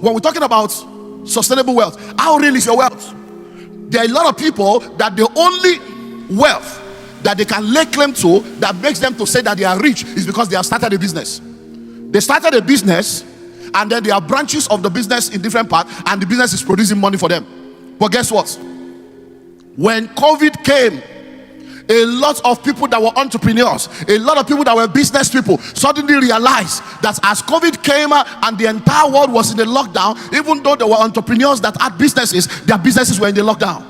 when we're talking about sustainable wealth, how real is your wealth? There are a lot of people that the only wealth that they can lay claim to that makes them to say that they are rich is because they have started a business. They started a business, and then there are branches of the business in different parts, and the business is producing money for them. But guess what? When COVID came, a lot of people that were entrepreneurs, a lot of people that were business people suddenly realized that as COVID came and the entire world was in the lockdown, even though there were entrepreneurs that had businesses, their businesses were in the lockdown.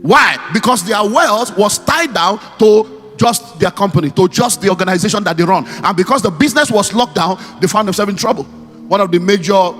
Why? Because their wealth was tied down to just their company, to just the organization that they run. And because the business was locked down, they found themselves in trouble. One of the major,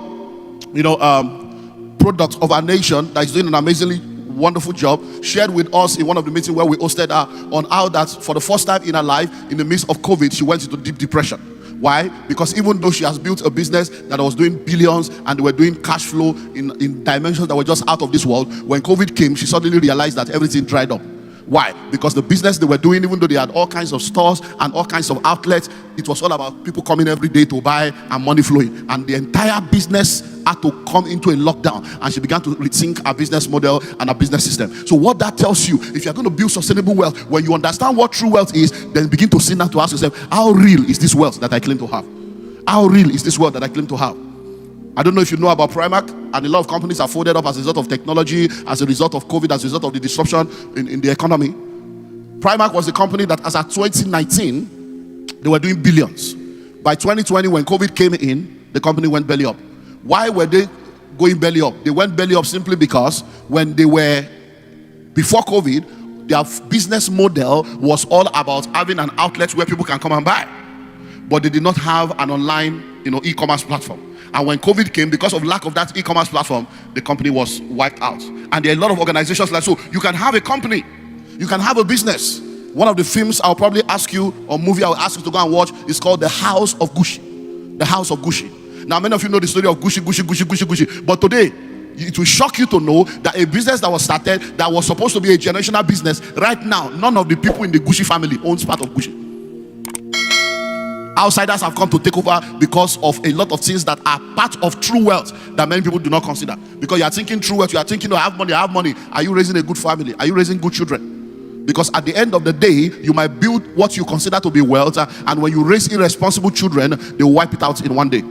products of our nation that is doing an amazingly wonderful job shared with us in one of the meetings where we hosted her on how that for the first time in her life, in the midst of COVID, she went into deep depression. Why? Because even though she has built a business that was doing billions and they were doing cash flow in dimensions that were just out of this world, when COVID came, she suddenly realized that everything dried up. Why? Because the business they were doing, even though they had all kinds of stores and all kinds of outlets, it was all about people coming every day to buy and money flowing. And the entire business had to come into a lockdown, and she began to rethink her business model and her business system. So what that tells you, if you're going to build sustainable wealth, when you understand what true wealth is, then begin to sit down to ask yourself, how real is this wealth that I claim to have? How real is this wealth that I claim to have? I don't know if you know about Primark, and a lot of companies are folded up as a result of technology, as a result of COVID, as a result of the disruption in the economy. Primark was a company that as of 2019, they were doing billions. By 2020, when COVID came in, the company went belly up. Why were they going belly up? They went belly up simply because when they were, before COVID, their business model was all about having an outlet where people can come and buy. But they did not have an online, e-commerce platform. And when COVID came, because of lack of that e-commerce platform, the company was wiped out. And there are a lot of organizations like, so you can have a company, you can have a business. One of the films I'll probably ask you, or movie I'll ask you to go and watch, is called The House of Gucci. The House of Gucci. Now, many of you know the story of Gucci. But today, it will shock you to know that a business that was started, that was supposed to be a generational business, right now, none of the people in the Gucci family owns part of Gucci. Outsiders have come to take over because of a lot of things that are part of true wealth that many people do not consider. Because you are thinking true wealth, you are thinking, I have money. Are you raising a good family? Are you raising good children? Because at the end of the day, you might build what you consider to be wealth, and when you raise irresponsible children, they will wipe it out in one day.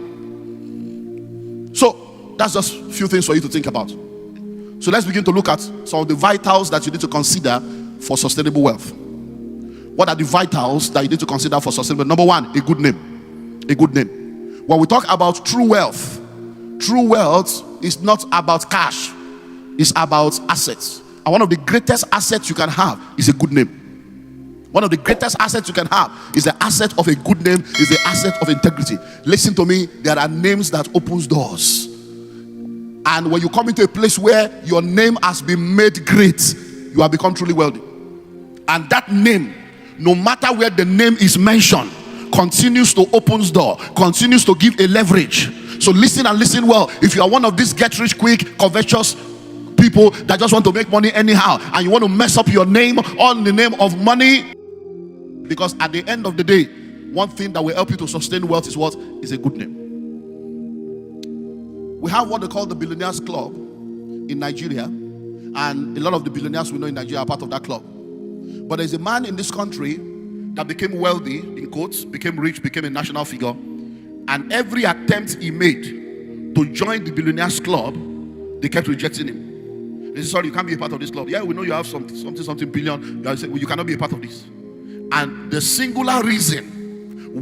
So that's just a few things for you to think about. So let's begin to look at some of the vitals that you need to consider for sustainable wealth. What are the vitals that you need to consider for sustainable? Number one, a good name. A good name. When we talk about true wealth is not about cash. It's about assets. And one of the greatest assets you can have is a good name. One of the greatest assets you can have is the asset of a good name, is the asset of integrity. Listen to me, there are names that opens doors. And when you come into a place where your name has been made great, you have become truly wealthy. And that name, no matter where the name is mentioned, continues to open door, continues to give a leverage. So listen and listen well. If you are one of these get rich quick, covetous people that just want to make money anyhow, and you want to mess up your name all in the name of money, because at the end of the day, one thing that will help you to sustain wealth is what? Is a good name. We have what they call the Billionaires Club in Nigeria, and a lot of the billionaires we know in Nigeria are part of that club. But there's a man in this country that became wealthy, in quotes, became rich, became a national figure, and every attempt he made to join the Billionaires Club, they kept rejecting him. They said, sorry, you can't be a part of this club. Yeah, we know you have something billion. They said, well, you cannot be a part of this. And the singular reason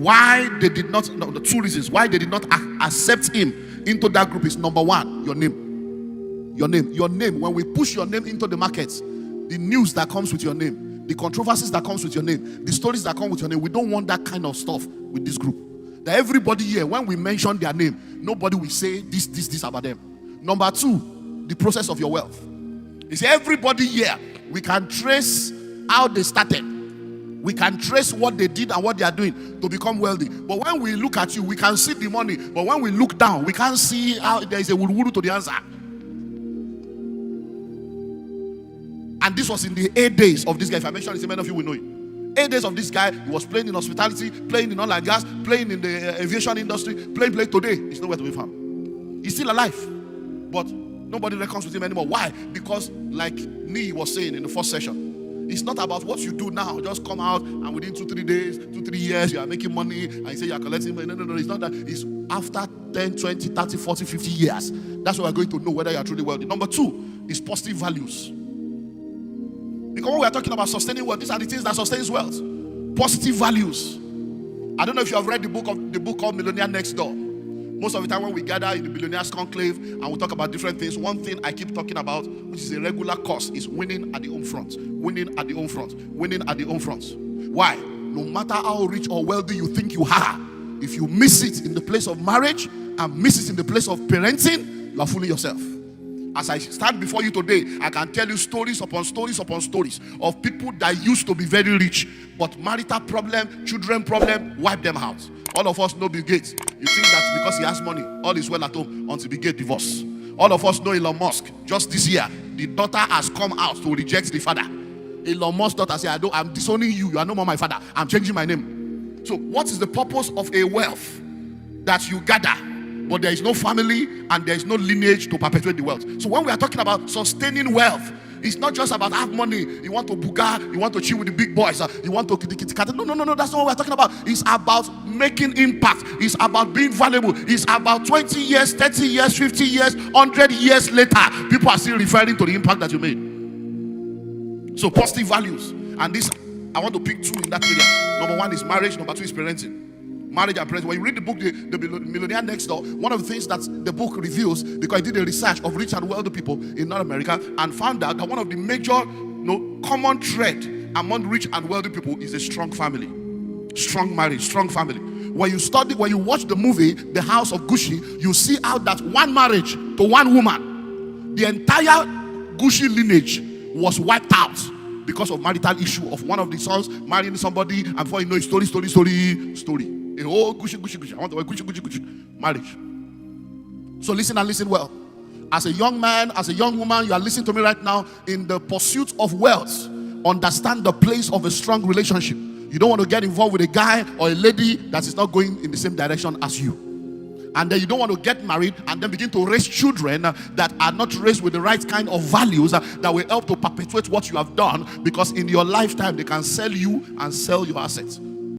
why they did not, no, the two reasons why they did not accept him into that group is, number one, your name. Your name. Your name. When we push your name into the markets, the news that comes with your name, the controversies that comes with your name, the stories that come with your name, we don't want that kind of stuff with this group. That everybody here, when we mention their name, nobody will say this about them. Number two, the process of your wealth. You see, everybody here, we can trace how they started. We can trace what they did and what they are doing to become wealthy. But when we look at you, we can see the money. But when we look down, we can't see how there is a wuru to the answer. And this was in the 8 days of this guy. If I mention his name, many of you will know him. 8 days of this guy, he was playing in hospitality, playing in oil and gas, playing in the aviation industry, playing today. It's nowhere to be found. He's still alive, but nobody reckons with him anymore. Why? Because like Nee was saying in the first session, it's not about what you do now. Just come out and within 2-3 days, 2-3 years, you are making money and you say you are collecting money. No. It's not that. It's after 10, 20, 30, 40, 50 years. That's when we're going to know whether you are truly wealthy. Number 2 is positive values. Because when we are talking about sustaining wealth, these are the things that sustains wealth. Positive values. I don't know if you have read the book called Millionaire Next Door. Most of the time when we gather in the Billionaires Conclave and we talk about different things, one thing I keep talking about, which is a regular course, is winning at the home front. Winning at the home front. Winning at the home front. Why? No matter how rich or wealthy you think you are, if you miss it in the place of marriage and miss it in the place of parenting, you are fooling yourself. As I stand before you today, I can tell you stories upon stories upon stories of people that used to be very rich, but marital problem, children problem, wipe them out. All of us know Bill Gates. You think that because he has money, all is well at home until Bill Gates divorce. All of us know Elon Musk. Just this year, the daughter has come out to reject the father. Elon Musk's daughter said, I'm disowning you. You are no more my father. I'm changing my name. So what is the purpose of a wealth that you gather, but there is no family and there is no lineage to perpetuate the wealth? So when we are talking about sustaining wealth, it's not just about have money. You want to buga, you want to chill with the big boys, you want to kitty cat. No. That's not what we're talking about. It's about making impact. It's about being valuable. It's about 20 years, 30 years, 50 years, 100 years later, people are still referring to the impact that you made. So positive values. And this, I want to pick 2 in that area. Number 1 is marriage. Number 2 is parenting. Marriage and parenting. When you read the book, the Millionaire Next Door, one of the things that the book reveals, because I did a research of rich and wealthy people in North America and found out that one of the major common thread among rich and wealthy people is a strong family, strong marriage, strong family. When you watch the movie The House of Gucci, you see how that one marriage to one woman, the entire Gucci lineage was wiped out because of marital issue of one of the sons marrying somebody, and before you know it, story. A whole Gucci. I want to wear Gucci. Marriage. So listen and listen well. As a young man, as a young woman, you are listening to me right now. In the pursuit of wealth, understand the place of a strong relationship. You don't want to get involved with a guy or a lady that is not going in the same direction as you. And then you don't want to get married and then begin to raise children that are not raised with the right kind of values that will help to perpetuate what you have done, because in your lifetime they can sell you and sell your assets.